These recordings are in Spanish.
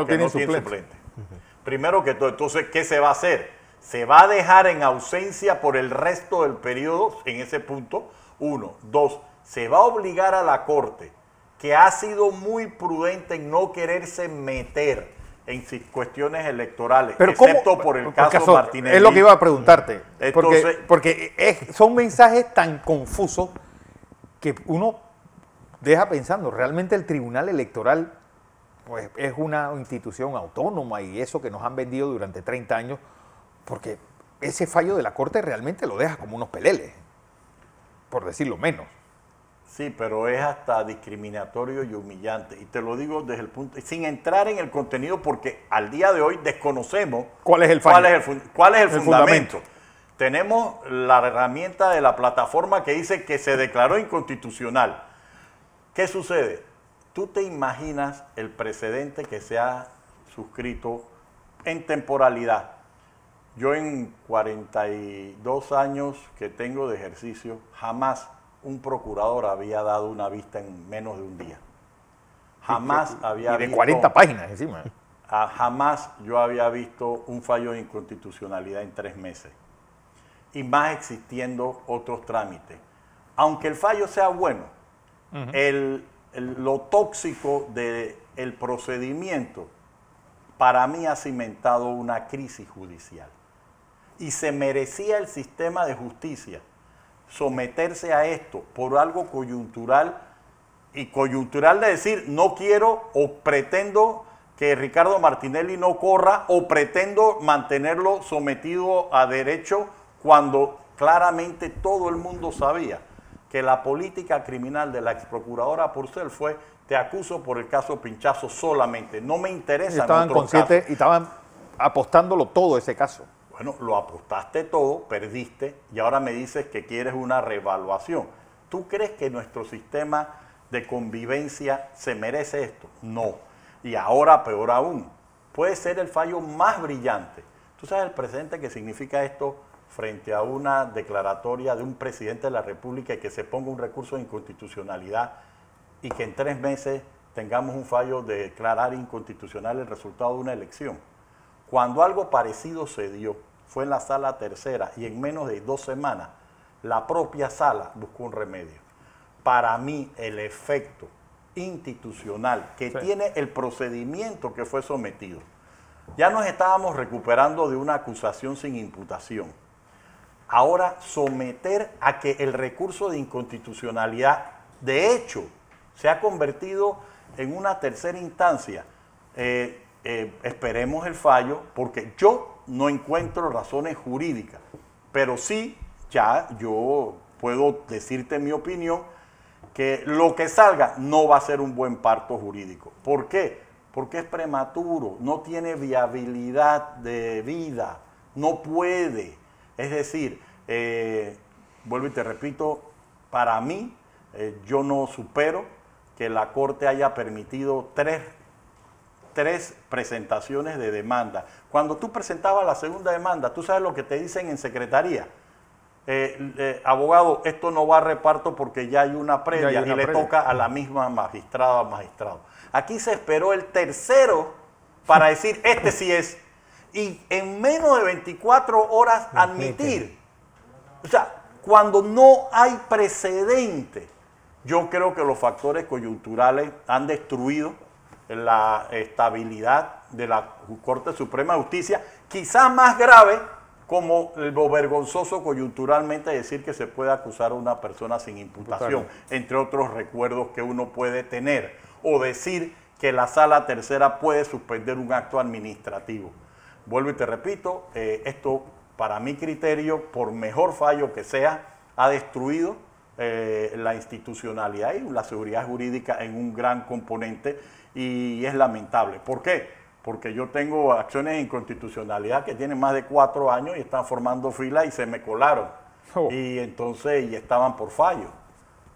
porque no tiene suplente. Primero que todo, entonces, ¿qué se va a hacer? Se va a dejar en ausencia por el resto del periodo, en ese punto, 1. 2, se va a obligar a la Corte, que ha sido muy prudente en no quererse meter en cuestiones electorales, pero excepto por el caso Martinelli. Es lo que iba a preguntarte, Entonces, porque son mensajes tan confusos que uno deja pensando, realmente el Tribunal Electoral pues, es una institución autónoma y eso que nos han vendido durante 30 años, porque ese fallo de la Corte realmente lo deja como unos peleles, por decirlo menos. Sí, pero es hasta discriminatorio y humillante. Y te lo digo desde el punto, sin entrar en el contenido, porque al día de hoy desconocemos cuál es el fallo, cuál es el fundamento. Tenemos la herramienta de la plataforma que dice que se declaró inconstitucional. ¿Qué sucede? ¿Tú te imaginas el precedente que se ha suscrito en temporalidad? Yo en 42 años que tengo de ejercicio, jamás un procurador había dado una vista en menos de un día. Jamás había visto... Y de 40 páginas encima. Jamás yo había visto un fallo de inconstitucionalidad en 3 meses. Y más existiendo otros trámites. Aunque el fallo sea bueno, lo tóxico del procedimiento para mí ha cimentado una crisis judicial. Y se merecía el sistema de justicia someterse a esto por algo coyuntural, y coyuntural de decir no quiero o pretendo que Ricardo Martinelli no corra o pretendo mantenerlo sometido a derecho, cuando claramente todo el mundo sabía que la política criminal de la exprocuradora Purcell fue: te acuso por el caso Pinchazo solamente, no me interesa. Estaban conscientes y estaban apostándolo todo ese caso. Bueno, lo apostaste todo, perdiste, y ahora me dices que quieres una reevaluación. ¿Tú crees que nuestro sistema de convivencia se merece esto? No. Y ahora, peor aún, puede ser el fallo más brillante. ¿Tú sabes el precedente que significa esto frente a una declaratoria de un presidente de la República y que se ponga un recurso de inconstitucionalidad y que en 3 meses tengamos un fallo de declarar inconstitucional el resultado de una elección? Cuando algo parecido se dio, fue en la Sala Tercera, y en menos de 2 semanas, la propia sala buscó un remedio. Para mí, el efecto institucional que tiene el procedimiento que fue sometido, ya nos estábamos recuperando de una acusación sin imputación. Ahora, someter a que el recurso de inconstitucionalidad, de hecho, se ha convertido en una tercera instancia. Esperemos el fallo, porque yo no encuentro razones jurídicas, pero sí, ya yo puedo decirte mi opinión, que lo que salga no va a ser un buen parto jurídico. ¿Por qué? Porque es prematuro, no tiene viabilidad de vida, no puede. Es decir, vuelvo y te repito, para mí, yo no supero que la Corte haya permitido tres presentaciones de demanda. Cuando tú presentabas la segunda demanda, tú sabes lo que te dicen en secretaría. Abogado, esto no va a reparto porque ya hay una previa y le toca a la misma magistrada o magistrado. Aquí se esperó el tercero para decir, este sí es. Y en menos de 24 horas admitir. O sea, cuando no hay precedente, yo creo que los factores coyunturales han destruido la estabilidad de la Corte Suprema de Justicia, quizás más grave como lo vergonzoso coyunturalmente decir que se puede acusar a una persona sin imputación, entre otros recuerdos que uno puede tener, o decir que la Sala Tercera puede suspender un acto administrativo. Vuelvo y te repito, esto para mi criterio, por mejor fallo que sea, ha destruido la institucionalidad y la seguridad jurídica en un gran componente, y es lamentable. ¿Por qué? Porque yo tengo acciones de inconstitucionalidad que tienen más de 4 años y están formando fila y se me colaron. Y entonces, y estaban por fallo.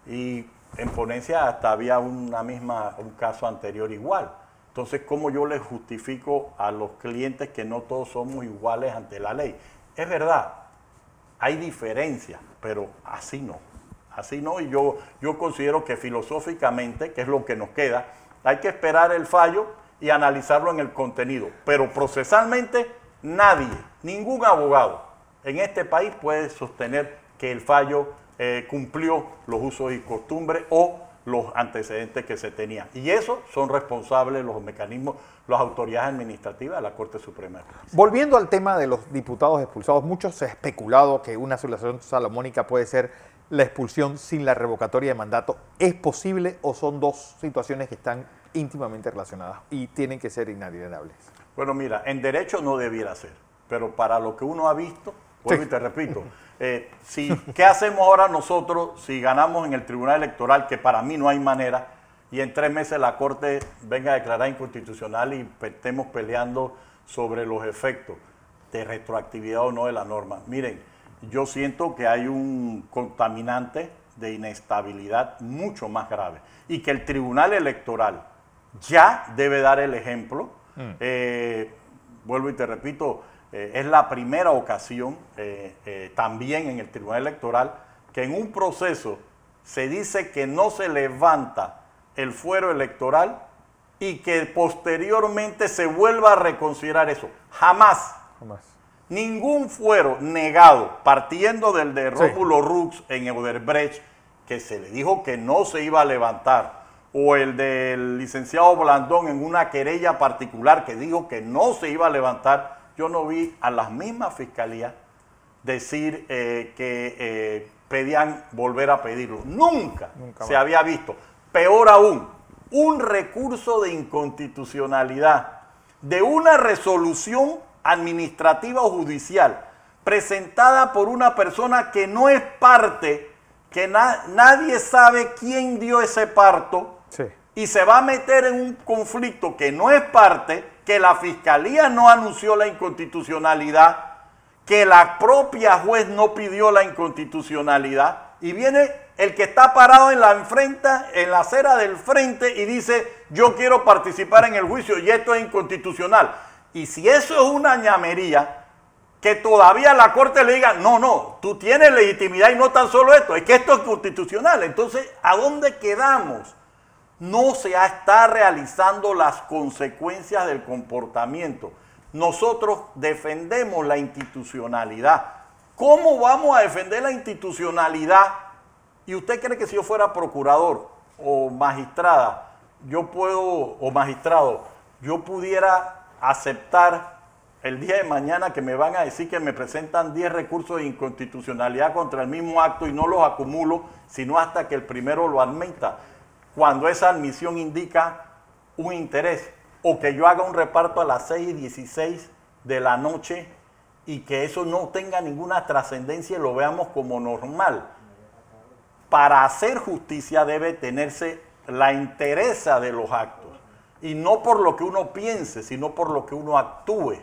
Y en ponencia hasta había un caso anterior igual. Entonces, ¿cómo yo les justifico a los clientes que no todos somos iguales ante la ley? Es verdad, hay diferencias, pero así no. Así no, y yo considero que filosóficamente, que es lo que nos queda, hay que esperar el fallo y analizarlo en el contenido. Pero procesalmente nadie, ningún abogado en este país puede sostener que el fallo cumplió los usos y costumbres o los antecedentes que se tenían. Y eso son responsables los mecanismos, las autoridades administrativas de la Corte Suprema de Justicia. Volviendo al tema de los diputados expulsados, mucho se ha especulado que una solución salomónica puede ser la expulsión sin la revocatoria de mandato. ¿Es posible o son dos situaciones que están íntimamente relacionadas y tienen que ser inalienables? Bueno, mira, en derecho no debiera ser, pero para lo que uno ha visto, vuelvo y te repito, ¿qué hacemos ahora nosotros si ganamos en el Tribunal Electoral, que para mí no hay manera, y en 3 meses la Corte venga a declarar inconstitucional y estemos peleando sobre los efectos de retroactividad o no de la norma? Miren, yo siento que hay un contaminante de inestabilidad mucho más grave y que el Tribunal Electoral ya debe dar el ejemplo. Vuelvo y te repito, es la primera ocasión también en el Tribunal Electoral que en un proceso se dice que no se levanta el fuero electoral y que posteriormente se vuelva a reconsiderar eso. Jamás. Ningún fuero negado, partiendo del de Rómulo Rux en Odebrecht, que se le dijo que no se iba a levantar, o el del licenciado Blandón en una querella particular que dijo que no se iba a levantar. Yo no vi a las mismas fiscalías decir que pedían volver a pedirlo. Nunca se había visto. Peor aún, un recurso de inconstitucionalidad de una resolución administrativa o judicial presentada por una persona que no es parte, que nadie sabe quién dio ese parto, y se va a meter en un conflicto que no es parte, que la fiscalía no anunció la inconstitucionalidad, que la propia juez no pidió la inconstitucionalidad, y viene el que está parado en la acera del frente y dice: yo quiero participar en el juicio y esto es inconstitucional. Y si eso es una ñamería, que todavía la Corte le diga: no, tú tienes legitimidad y no tan solo esto, es que esto es constitucional. Entonces, ¿a dónde quedamos? No se está realizando las consecuencias del comportamiento. Nosotros defendemos la institucionalidad. ¿Cómo vamos a defender la institucionalidad? ¿Y usted cree que si yo fuera procurador o magistrada, yo pudiera aceptar el día de mañana que me van a decir que me presentan 10 recursos de inconstitucionalidad contra el mismo acto y no los acumulo, sino hasta que el primero lo admita, cuando esa admisión indica un interés, o que yo haga un reparto a las 6:16 de la noche y que eso no tenga ninguna trascendencia y lo veamos como normal? Para hacer justicia debe tenerse la entereza de los actos, y no por lo que uno piense, sino por lo que uno actúe.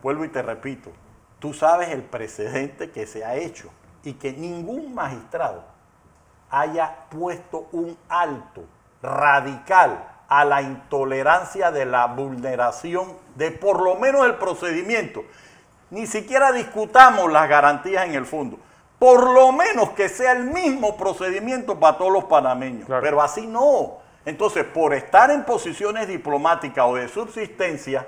Vuelvo y te repito, tú sabes el precedente que se ha hecho y que ningún magistrado haya puesto un alto radical a la intolerancia de la vulneración de por lo menos el procedimiento. Ni siquiera discutamos las garantías en el fondo. Por lo menos que sea el mismo procedimiento para todos los panameños. Claro. Pero así no. Entonces, por estar en posiciones diplomáticas o de subsistencia,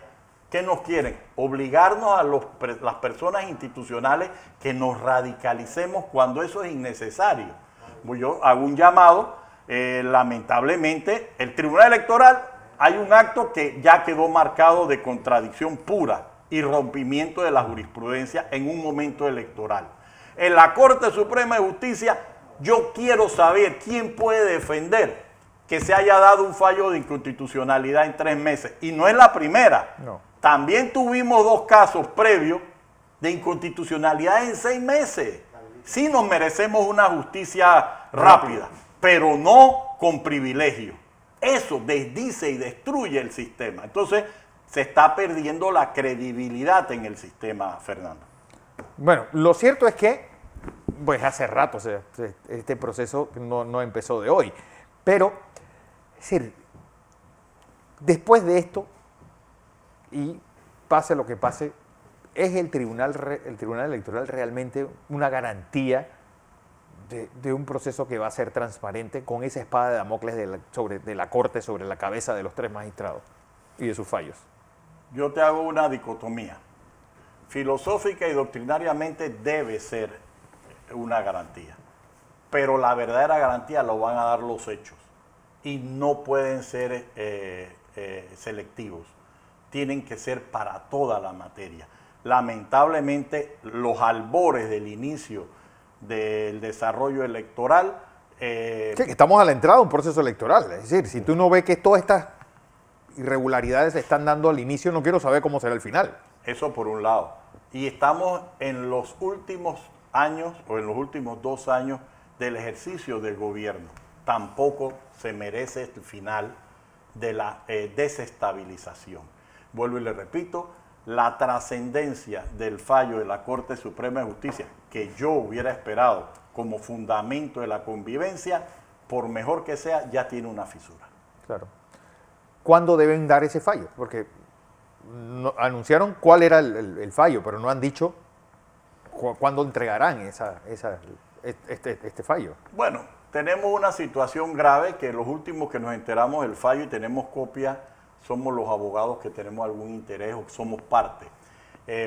¿qué nos quieren? Obligarnos a las personas institucionales que nos radicalicemos cuando eso es innecesario. Yo hago un llamado, lamentablemente, el Tribunal Electoral, hay un acto que ya quedó marcado de contradicción pura y rompimiento de la jurisprudencia en un momento electoral. En la Corte Suprema de Justicia, yo quiero saber quién puede defender que se haya dado un fallo de inconstitucionalidad en 3 meses. Y no es la primera. No. También tuvimos 2 casos previos de inconstitucionalidad en 6 meses. Sí nos merecemos una justicia rápida, pero no con privilegio. Eso desdice y destruye el sistema. Entonces, se está perdiendo la credibilidad en el sistema, Fernando. Bueno, lo cierto es que, pues hace rato, este proceso no empezó de hoy. Pero, es decir, después de esto, y pase lo que pase, ¿es el Tribunal Electoral realmente una garantía de un proceso que va a ser transparente con esa espada de Damocles de la Corte sobre la cabeza de los 3 magistrados? y de sus fallos. Yo te hago una dicotomía. Filosófica y doctrinariamente debe ser una garantía, pero la verdadera garantía lo van a dar los hechos y no pueden ser selectivos, tienen que ser para toda la materia. Lamentablemente, los albores del inicio del desarrollo electoral... Sí, que estamos a la entrada de un proceso electoral, es decir, si tú no ves que todas estas irregularidades se están dando al inicio, no quiero saber cómo será el final. Eso por un lado. Y estamos en los últimos años, o en los últimos 2 años, del ejercicio del gobierno. Tampoco se merece el final de la desestabilización. Vuelvo y le repito, la trascendencia del fallo de la Corte Suprema de Justicia, que yo hubiera esperado como fundamento de la convivencia, por mejor que sea, ya tiene una fisura. Claro. ¿Cuándo deben dar ese fallo? Porque anunciaron cuál era el fallo, pero no han dicho cuándo entregarán este fallo. Bueno, tenemos una situación grave que los últimos que nos enteramos del fallo y tenemos copia somos los abogados que tenemos algún interés o somos parte.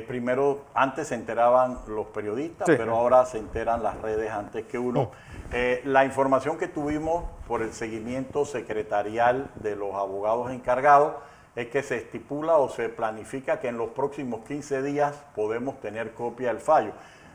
Primero, antes se enteraban los periodistas, sí, pero ahora se enteran las redes antes que uno. La información que tuvimos por el seguimiento secretarial de los abogados encargados es que se estipula o se planifica que en los próximos 15 días podemos tener copia del fallo.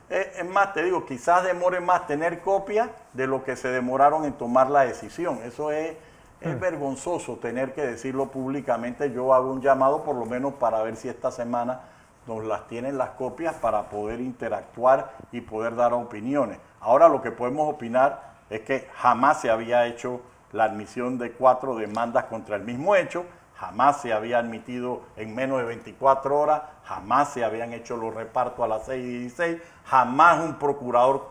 Es más, te digo, quizás demore más tener copia de lo que se demoraron en tomar la decisión. Eso es vergonzoso tener que decirlo públicamente. Yo hago un llamado por lo menos para ver si esta semana nos las tienen las copias para poder interactuar y poder dar opiniones. Ahora lo que podemos opinar es que jamás se había hecho la admisión de 4 demandas contra el mismo hecho, jamás se había admitido en menos de 24 horas, jamás se habían hecho los repartos a las 6:16, jamás un procurador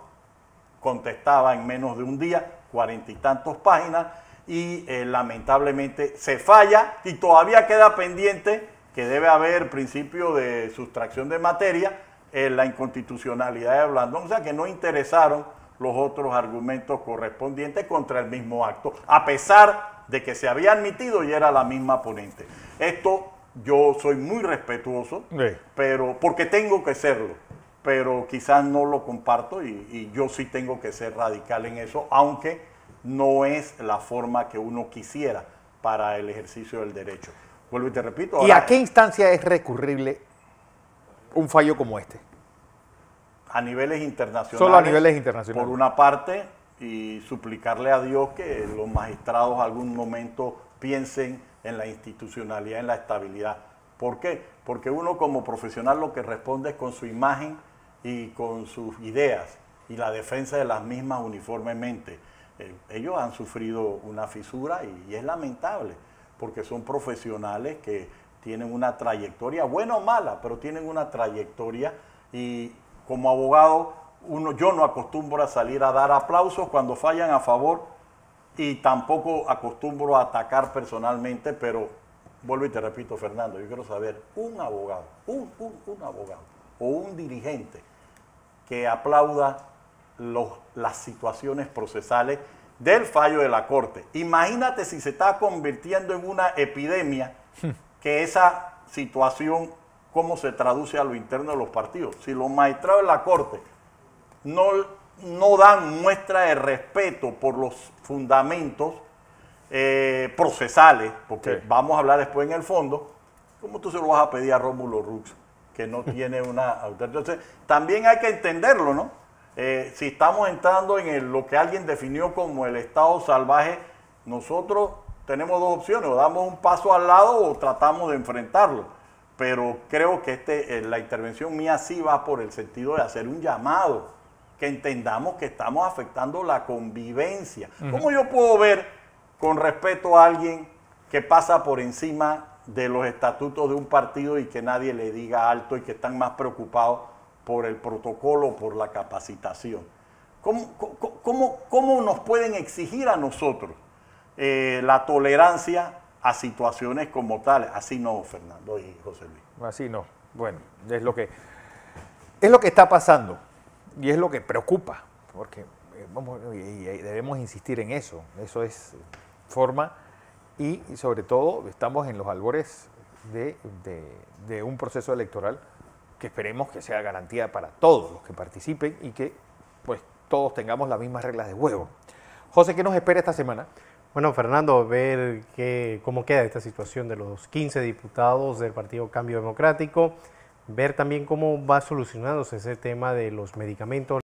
contestaba en menos de un día, 40 y tantos páginas, y lamentablemente se falla y todavía queda pendiente que debe haber principio de sustracción de materia, la inconstitucionalidad de Blandón, o sea que no interesaron los otros argumentos correspondientes contra el mismo acto, a pesar de que se había admitido y era la misma ponente. Esto yo soy muy respetuoso, sí, pero porque tengo que serlo, pero quizás no lo comparto y yo sí tengo que ser radical en eso, aunque no es la forma que uno quisiera para el ejercicio del derecho. Vuelvo y te repito. Ahora, ¿y a qué instancia es recurrible un fallo como este? A niveles internacionales. Solo a niveles internacionales. Por una parte, y suplicarle a Dios que los magistrados algún momento piensen en la institucionalidad, en la estabilidad. ¿Por qué? Porque uno como profesional lo que responde es con su imagen y con sus ideas y la defensa de las mismas uniformemente. Ellos han sufrido una fisura y es lamentable, porque son profesionales que tienen una trayectoria, buena o mala, pero tienen una trayectoria y como abogado yo no acostumbro a salir a dar aplausos cuando fallan a favor y tampoco acostumbro a atacar personalmente, pero vuelvo y te repito, Fernando, yo quiero saber un abogado, un abogado o un dirigente que aplauda las situaciones procesales del fallo de la Corte. Imagínate si se está convirtiendo en una epidemia, que esa situación, cómo se traduce a lo interno de los partidos. Si los magistrados de la Corte no dan muestra de respeto por los fundamentos procesales, porque sí, vamos a hablar después en el fondo, ¿cómo tú se lo vas a pedir a Rómulo Rux, que no tiene una autoridad? Entonces, también hay que entenderlo, ¿no? Si estamos entrando en lo que alguien definió como el estado salvaje, nosotros tenemos 2 opciones, o damos un paso al lado o tratamos de enfrentarlo. Pero creo que la intervención mía sí va por el sentido de hacer un llamado, que entendamos que estamos afectando la convivencia. ¿Cómo yo puedo ver con respeto a alguien que pasa por encima de los estatutos de un partido y que nadie le diga alto y que están más preocupados por el protocolo, por la capacitación? ¿Cómo nos pueden exigir a nosotros la tolerancia a situaciones como tales? Así no, Fernando y José Luis. Así no. Bueno, es lo que está pasando y es lo que preocupa, porque debemos insistir en eso. Eso es forma y sobre todo estamos en los albores de un proceso electoral que esperemos que sea garantía para todos los que participen y que pues todos tengamos las mismas reglas de juego. José, ¿qué nos espera esta semana? Bueno, Fernando, ver cómo queda esta situación de los 15 diputados del Partido Cambio Democrático, ver también cómo va solucionándose ese tema de los medicamentos.